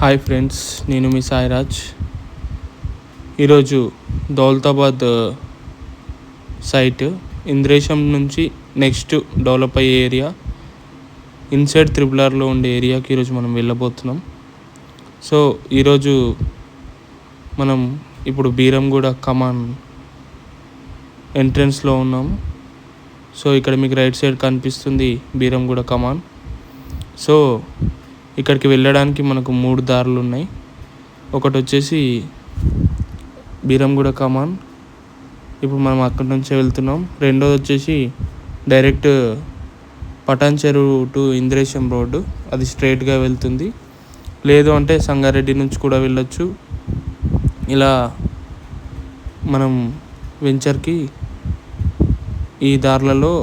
Hi friends, నేను మీ సాయిరాజ్. ఈరోజు Daulatabad site Indresham నుంచి నెక్స్ట్ డెవలప్ అయ్యే ఏరియా ఇన్సైడ్ త్రిబుల్-ఆర్లో ఉండే ఏరియాకి ఈరోజు మనం వెళ్ళబోతున్నాం. సో ఈరోజు మనం ఇప్పుడు బీరంగూడ కమాన్ ఎంట్రన్స్లో ఉన్నాము. సో ఇక్కడ మీకు రైట్ సైడ్ కనిపిస్తుంది బీరంగూడ కమాన్. సో ఇక్కడికి వెళ్ళడానికి మనకు 3 దారులు ఉన్నాయి. ఒకటి వచ్చేసి బీరంగూడ కమాన్, ఇప్పుడు మనం అక్కడి నుంచే వెళ్తున్నాం. రెండోది వచ్చేసి డైరెక్ట్ పటాన్ చెరువు టు ఇంద్రేశం రోడ్డు, అది స్ట్రైట్గా వెళ్తుంది. లేదు అంటే సంగారెడ్డి నుంచి కూడా వెళ్ళొచ్చు. ఇలా మనం వెంచర్కి ఈ దారులలో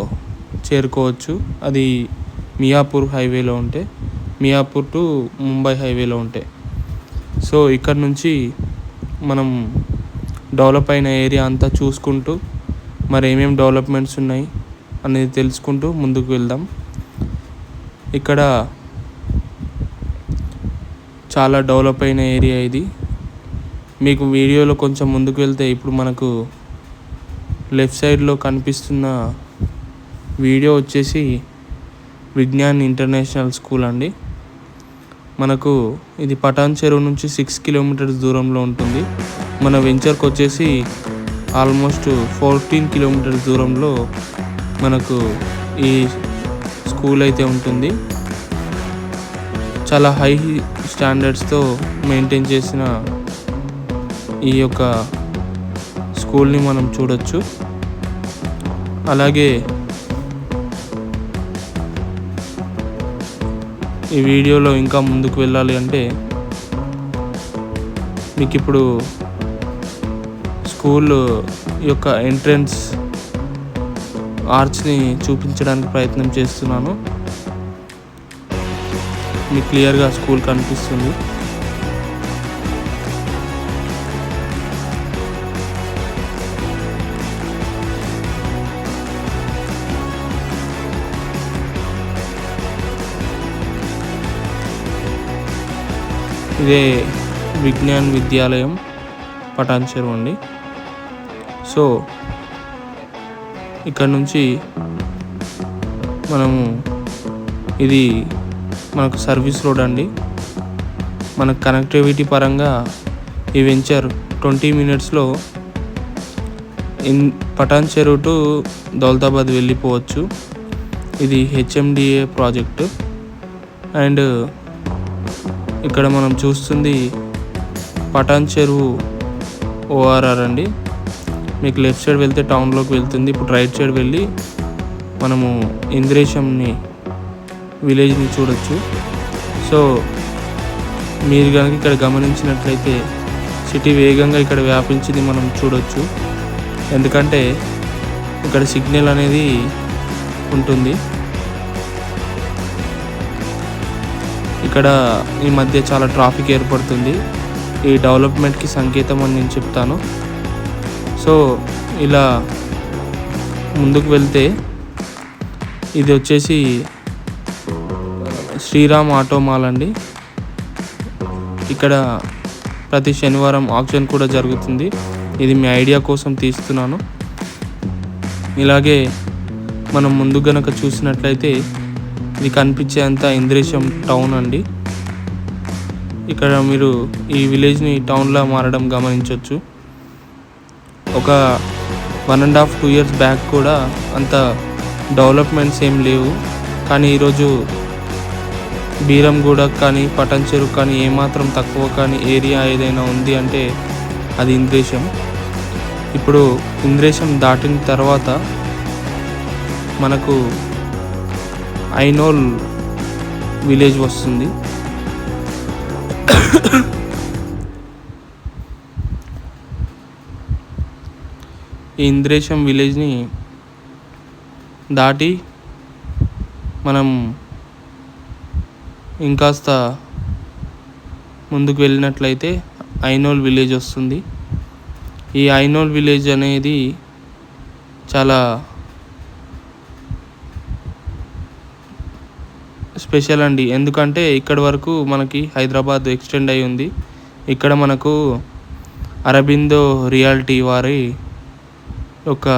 చేరుకోవచ్చు. అది మియాపూర్ హైవేలో ఉంటే, మియాపూర్ టు ముంబై హైవేలో ఉంటాయి. సో ఇక్కడ నుంచి మనం డెవలప్ అయిన ఏరియా అంతా చూసుకుంటూ మరి ఏమేమి డెవలప్మెంట్స్ ఉన్నాయి అనేది తెలుసుకుంటూ ముందుకు వెళ్దాం. ఇక్కడ చాలా డెవలప్ అయిన ఏరియా ఇది. మీకు వీడియోలో కొంచెం ముందుకు వెళ్తే ఇప్పుడు మనకు లెఫ్ట్ సైడ్లో కనిపిస్తున్న వీడియో వచ్చేసి విజ్ఞాన్ ఇంటర్నేషనల్ స్కూల్ అండి. మనకు ఇది పటాన్ చెరువు నుంచి 6 కిలోమీటర్స్ దూరంలో ఉంటుంది. మన వెంచర్కి వచ్చేసి ఆల్మోస్ట్ 14 కిలోమీటర్స్ దూరంలో మనకు ఈ స్కూల్ అయితే ఉంటుంది. చాలా హై స్టాండర్డ్స్తో మెయింటైన్ చేసిన ఈ యొక్క స్కూల్ని మనం చూడొచ్చు. అలాగే ఈ వీడియోలో ఇంకా ముందుకు వెళ్ళాలి అంటే మీకు ఇప్పుడు స్కూల్ యొక్క ఎంట్రన్స్ ఆర్చ్ని చూపించడానికి ప్రయత్నం చేస్తున్నాను. మీకు క్లియర్గా స్కూల్ కనిపిస్తుంది. ఇదే విజ్ఞాన్ విద్యాలయం పటాన్ చెరువు అండి. సో ఇక్కడ నుంచి మనము ఇది మనకు సర్వీస్ రోడ్ అండి. మనకు కనెక్టివిటీ పరంగా ఈ వెంచర్ 20 మినిట్స్లో పటాన్ చెరువు టు దౌలతాబాద్ వెళ్ళిపోవచ్చు. ఇది HMDA ప్రాజెక్టు. అండ్ ఇక్కడ మనం చూస్తుంది పటాన్ చెరువు ORR అండి. మీకు లెఫ్ట్ సైడ్ వెళ్తే టౌన్లోకి వెళ్తుంది. ఇప్పుడు రైట్ సైడ్ వెళ్ళి మనము ఇంద్రేశంని విలేజ్ని చూడొచ్చు. సో మీరు కనుక ఇక్కడ గమనించినట్లయితే సిటీ వేగంగా ఇక్కడ వ్యాపించింది మనం చూడొచ్చు. ఎందుకంటే ఇక్కడ సిగ్నల్ అనేది ఉంటుంది. ఇక్కడ ఈ మధ్య చాలా ట్రాఫిక్ ఏర్పడుతుంది. ఈ డెవలప్మెంట్కి సంకేతం అని నేను చెప్తాను. సో ఇలా ముందుకు వెళ్తే ఇది వచ్చేసి శ్రీరామ్ ఆటో మాల్ అండి. ఇక్కడ ప్రతి శనివారం ఆక్షన్ కూడా జరుగుతుంది. ఇది మీ ఐడియా కోసం తీస్తున్నాను. ఇలాగే మనం ముందు గనక చూసినట్లయితే ఇది కనిపించేంత ఇంద్రేశం టౌన్ అండి. ఇక్కడ మీరు ఈ విలేజ్ని టౌన్లా మారడం గమనించవచ్చు. ఒక 1.5-2 years బ్యాక్ కూడా అంత డెవలప్మెంట్స్ ఏం లేవు. కానీ ఈరోజు బీరంగూడ కానీ పటాన్ చెరువు కానీ ఏమాత్రం తక్కువ కానీ ఏరియా ఏదైనా ఉంది అంటే అది ఇంద్రేశం. ఇప్పుడు ఇంద్రేశం దాటిన తర్వాత మనకు ఐనోల్ విలేజ్ వస్తుంది. ఈ ఇంద్రేశం విలేజ్ని దాటి మనం ఇంకాస్త ముందుకు వెళ్ళినట్లయితే ఐనోల్ విలేజ్ వస్తుంది. ఈ ఐనోల్ విలేజ్ అనేది చాలా స్పెషల్ అండి. ఎందుకంటే ఇక్కడి వరకు మనకి హైదరాబాద్ ఎక్స్టెండ్ అయి ఉంది. ఇక్కడ మనకు అరబిందో రియాల్టీ వారి ఒక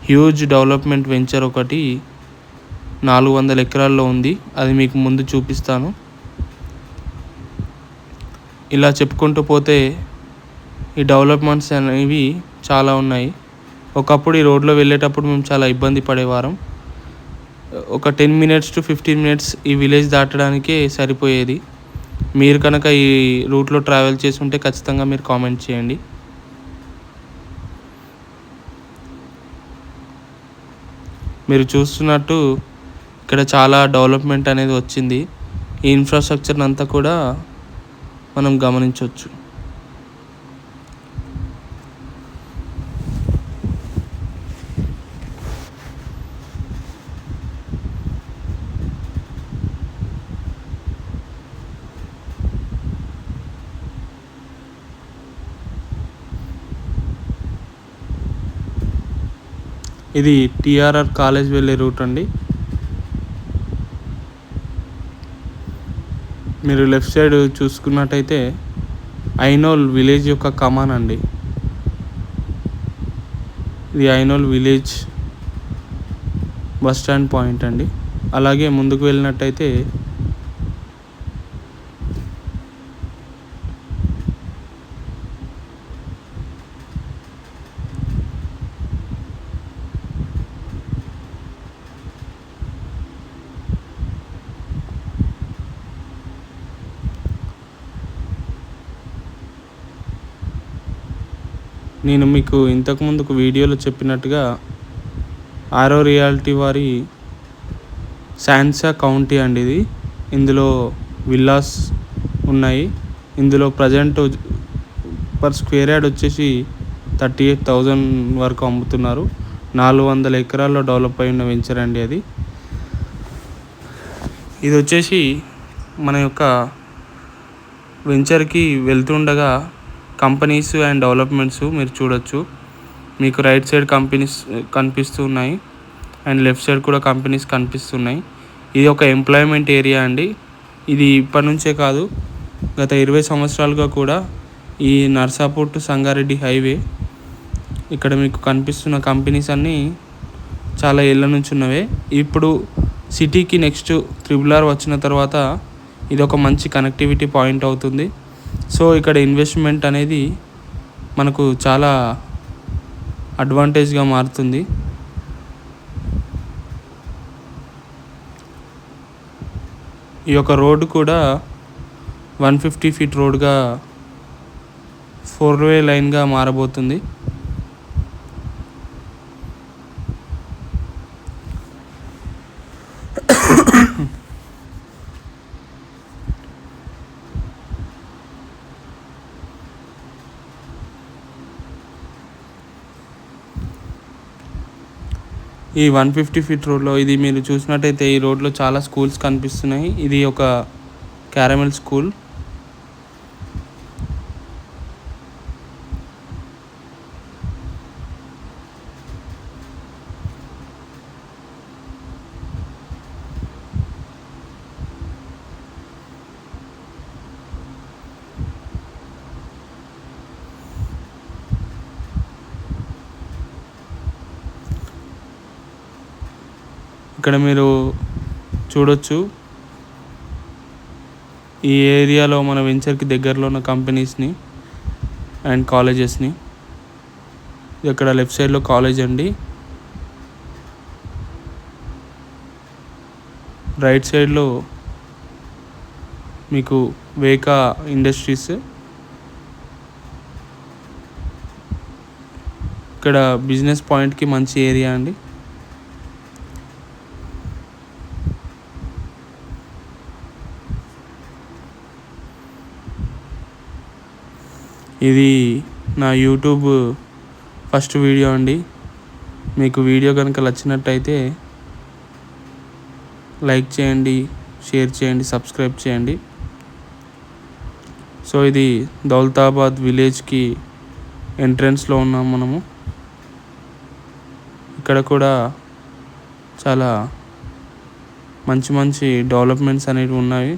హ్యూజ్ డెవలప్మెంట్ వెంచర్ ఒకటి 400 ఎకరాల్లో ఉంది. అది మీకు ముందు చూపిస్తాను. ఇలా చెప్పుకుంటూ పోతే ఈ డెవలప్మెంట్స్ అనేవి చాలా ఉన్నాయి. ఒకప్పుడు ఈ రోడ్లో వెళ్ళేటప్పుడు మేము చాలా ఇబ్బంది పడేవారం. ఒక 10 minutes to 15 minutes ఈ విలేజ్ దాటడానికే సరిపోయేది. మీరు కనుక ఈ రూట్లో ట్రావెల్ చేసి ఉంటే ఖచ్చితంగా మీరు కామెంట్ చేయండి. మీరు చూస్తున్నట్టు ఇక్కడ చాలా డెవలప్మెంట్ అనేది వచ్చింది. ఈ ఇన్ఫ్రాస్ట్రక్చర్ అంతా కూడా మనం గమనించవచ్చు. ఇది టిఆర్ఆర్ కాలేజ్ వెళ్ళే రూట్ అండి. మీరు లెఫ్ట్ సైడ్ చూసుకున్నట్టయితే ఐనోల్ విలేజ్ యొక్క కమాన్ అండి. ఇది ఐనోల్ విలేజ్ బస్ స్టాండ్ పాయింట్ అండి. అలాగే ముందుకు వెళ్ళినట్టయితే నేను మీకు ఇంతకుముందుకు వీడియోలో చెప్పినట్టుగా ఆరో రియాల్టీ వారి శాన్సా కౌంటీ అండి ఇది. ఇందులో విల్లాస్ ఉన్నాయి. ఇందులో ప్రజెంట్ పర్ స్క్వేర్ యార్డ్ వచ్చేసి 38,000 వరకు అమ్ముతున్నారు. 400 ఎకరాల్లో డెవలప్ అయి ఉన్న వెంచర్ అండి అది. ఇది వచ్చేసి మన యొక్క వెంచర్కి వెళ్తుండగా కంపెనీస్ అండ్ డెవలప్మెంట్స్ మీరు చూడొచ్చు. మీకు రైట్ సైడ్ కంపెనీస్ కనిపిస్తూ ఉన్నాయి అండ్ లెఫ్ట్ సైడ్ కూడా కంపెనీస్ కనిపిస్తున్నాయి. ఇది ఒక ఎంప్లాయ్మెంట్ ఏరియా అండి. ఇది ఇప్పటి నుంచే కాదు, గత 20 సంవత్సరాలుగా కూడా ఈ నర్సాపూర్ టు సంగారెడ్డి హైవే ఇక్కడ మీకు కనిపిస్తున్న కంపెనీస్ అన్నీ చాలా ఏళ్ళ నుంచి ఉన్నవే. ఇప్పుడు సిటీకి నెక్స్ట్ RRR వచ్చిన తర్వాత ఇది ఒక మంచి కనెక్టివిటీ పాయింట్ అవుతుంది. సో ఇక్కడ ఇన్వెస్ట్మెంట్ అనేది మనకు చాలా అడ్వాంటేజ్గా మారుతుంది. ఈ యొక్క రోడ్డు కూడా 150 feet రోడ్గా 4-way లైన్గా మారబోతుంది. ఈ 150 feet రోడ్లో ఇది మీరు చూసినట్టయితే ఈ రోడ్లో చాలా స్కూల్స్ కనిపిస్తున్నాయి. ఇది ఒక క్యారమెల్ స్కూల్. ఇక్కడ మీరు చూడొచ్చు ఈ ఏరియాలో మన వెంచర్కి దగ్గరలో ఉన్న కంపెనీస్ని అండ్ కాలేజెస్ని. ఇక్కడ లెఫ్ట్ సైడ్లో కాలేజ్ అండి. రైట్ సైడ్లో మీకు వేకా ఇండస్ట్రీస్. ఇక్కడ బిజినెస్ పాయింట్కి మంచి ఏరియా అండి. ఇది నా యూట్యూబ్ ఫస్ట్ వీడియో అండి. మీకు వీడియో కనుక నచ్చినట్టయితే లైక్ చేయండి, షేర్ చేయండి, సబ్స్క్రైబ్ చేయండి. సో ఇది దౌలతాబాద్ విలేజ్కి ఎంట్రన్స్లో ఉన్నాం మనము. ఇక్కడ కూడా చాలా మంచి మంచి డెవలప్మెంట్స్ అనేవి ఉన్నాయి.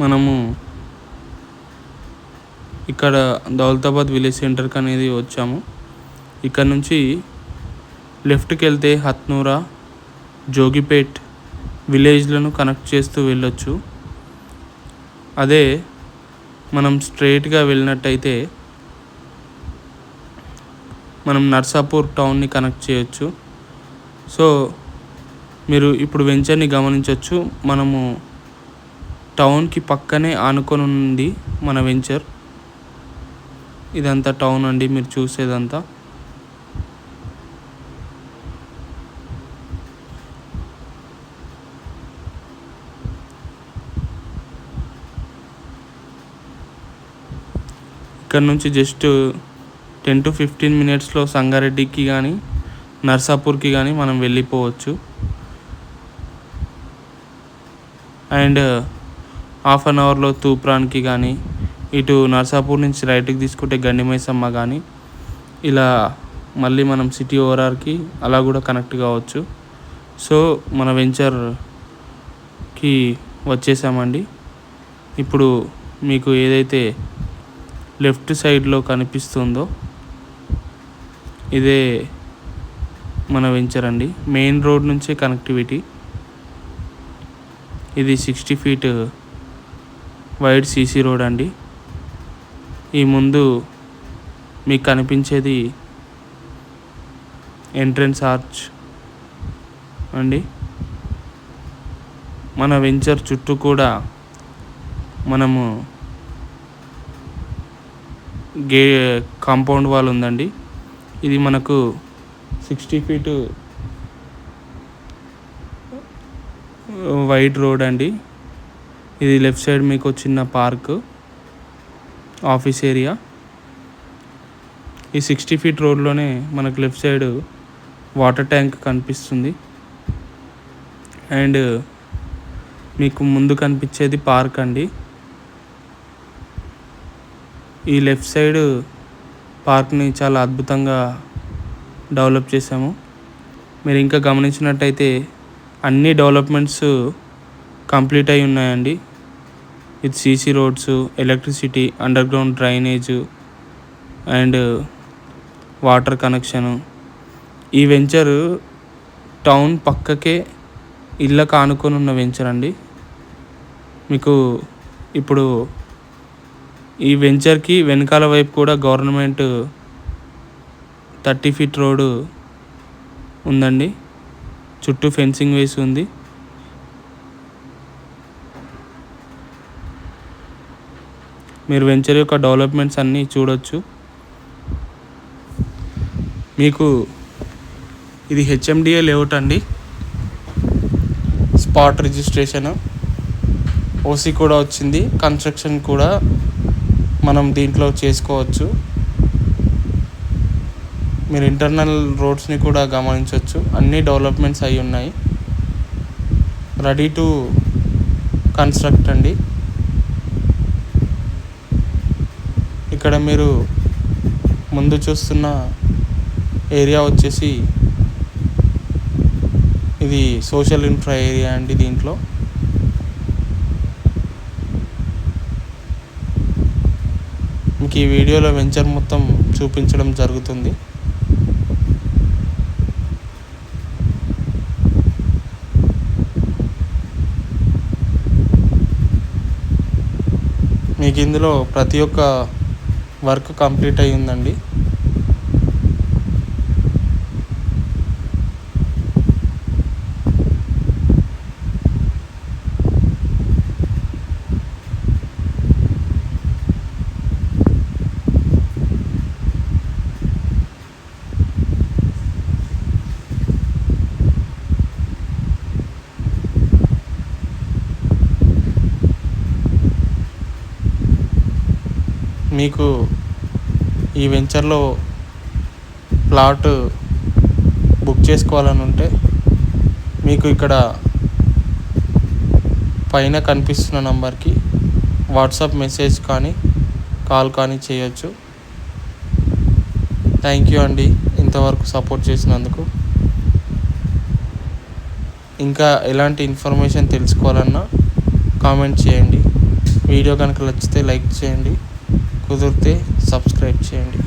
మనము ఇక్కడ దౌలతాబాద్ విలేజ్ సెంటర్కి అనేది వచ్చాము. ఇక్కడ నుంచి లెఫ్ట్కి వెళ్తే హత్నూరా, జోగిపేట్ విలేజ్లను కనెక్ట్ చేస్తూ వెళ్ళొచ్చు. అదే మనం స్ట్రైట్గా వెళ్ళినట్టయితే మనం నర్సాపూర్ టౌన్ని కనెక్ట్ చేయొచ్చు. సో మీరు ఇప్పుడు వెంచర్ని గమనించవచ్చు. మనము టౌన్కి పక్కనే ఆనుకొని ఉంది మన వెంచర్. ఇదంతా టౌన్ అండి, మీరు చూసేదంతా. ఇక్కడ నుంచి జస్ట్ 10 to 15 మినిట్స్లో సంగారెడ్డికి కానీ నర్సాపూర్కి కానీ మనం వెళ్ళిపోవచ్చు. అండ్ హాఫ్ అన్ అవర్లో తూప్రాన్కి కానీ, ఇటు నర్సాపూర్ నుంచి రైట్కి తీసుకుంటే గండిమైసమ్మ కానీ, ఇలా మళ్ళీ మనం సిటీ ఓఆర్ఆర్కి అలా కూడా కనెక్ట్ కావచ్చు. సో మన వెంచర్కి వచ్చేసామండి. ఇప్పుడు మీకు ఏదైతే లెఫ్ట్ సైడ్లో కనిపిస్తుందో ఇదే మన వెంచర్ అండి. మెయిన్ రోడ్ నుంచే కనెక్టివిటీ. ఇది 60 feet వైడ్ సీసీ రోడ్ అండి. ఈ ముందు మీకు కనిపించేది ఎంట్రన్స్ ఆర్చ్ అండి. మన వెంచర్ చుట్టూ కూడా మనము కాంపౌండ్ వాల్ ఉందండి. ఇది మనకు 60 feet వైడ్ రోడ్ అండి. ఇది లెఫ్ట్ సైడ్ మీకు చిన్న పార్క్, ఆఫీస్ ఏరియా. ఈ 60 feet రోడ్లోనే మనకు లెఫ్ట్ సైడ్ వాటర్ ట్యాంక్ కనిపిస్తుంది. అండ్ మీకు ముందు కనిపించేది పార్క్ అండి. ఈ లెఫ్ట్ సైడ్ పార్క్ని చాలా అద్భుతంగా డెవలప్ చేశాము. మీరు ఇంకా గమనించినట్టయితే అన్ని డెవలప్మెంట్స్ కంప్లీట్ అయి ఉన్నాయండి. With CC roads, electricity, under ground drainage and water connection. ఈ వెంచర్ టౌన్ పక్కకే ఇళ్ళకు ఆనుకొని ఉన్న వెంచర్ అండి. మీకు ఇప్పుడు ఈ వెంచర్కి వెనకాల వైపు కూడా గవర్నమెంట్ 30 feet రోడ్డు ఉందండి. చుట్టూ ఫెన్సింగ్ వేసి ఉంది. మీరు వెంచర్ యొక్క డెవలప్మెంట్స్ అన్నీ చూడొచ్చు. మీకు ఇది హెచ్ఎండిఏ లేఅవుట్ అండి. స్పాట్ రిజిస్ట్రేషన్, ఓసీ కూడా వచ్చింది. కన్స్ట్రక్షన్ కూడా మనం దీంట్లో చేసుకోవచ్చు. మీరు ఇంటర్నల్ రోడ్స్ని కూడా గమనించవచ్చు. అన్ని డెవలప్మెంట్స్ అయి ఉన్నాయి. రెడీ టు కన్స్ట్రక్ట్ అండి. ఇక్కడ మీరు ముందు చూస్తున్న ఏరియా వచ్చేసి ఇది సోషల్ ఇన్ఫ్రా ఏరియా అండి. దీంట్లో మీకు ఈ వీడియోలో వెంచర్ మొత్తం చూపించడం జరుగుతుంది. మీకు ఇందులో ప్రతి ఒక్క వర్క్ కంప్లీట్ అయి ఉందండి. మీకు ఈ వెంచర్లో ప్లాట్ బుక్ చేసుకోవాలని ఉంటే మీకు ఇక్కడ పైన కనిపిస్తున్న నంబర్కి వాట్సాప్ మెసేజ్ కానీ కాల్ కానీ చేయొచ్చు. థ్యాంక్ యూ అండి ఇంతవరకు సపోర్ట్ చేసినందుకు. ఇంకా ఎలాంటి ఇన్ఫర్మేషన్ తెలుసుకోవాలన్నా కామెంట్ చేయండి. వీడియో కనుక నచ్చితే లైక్ చేయండి, కుదిరితే సబ్స్క్రైబ్ చేయండి.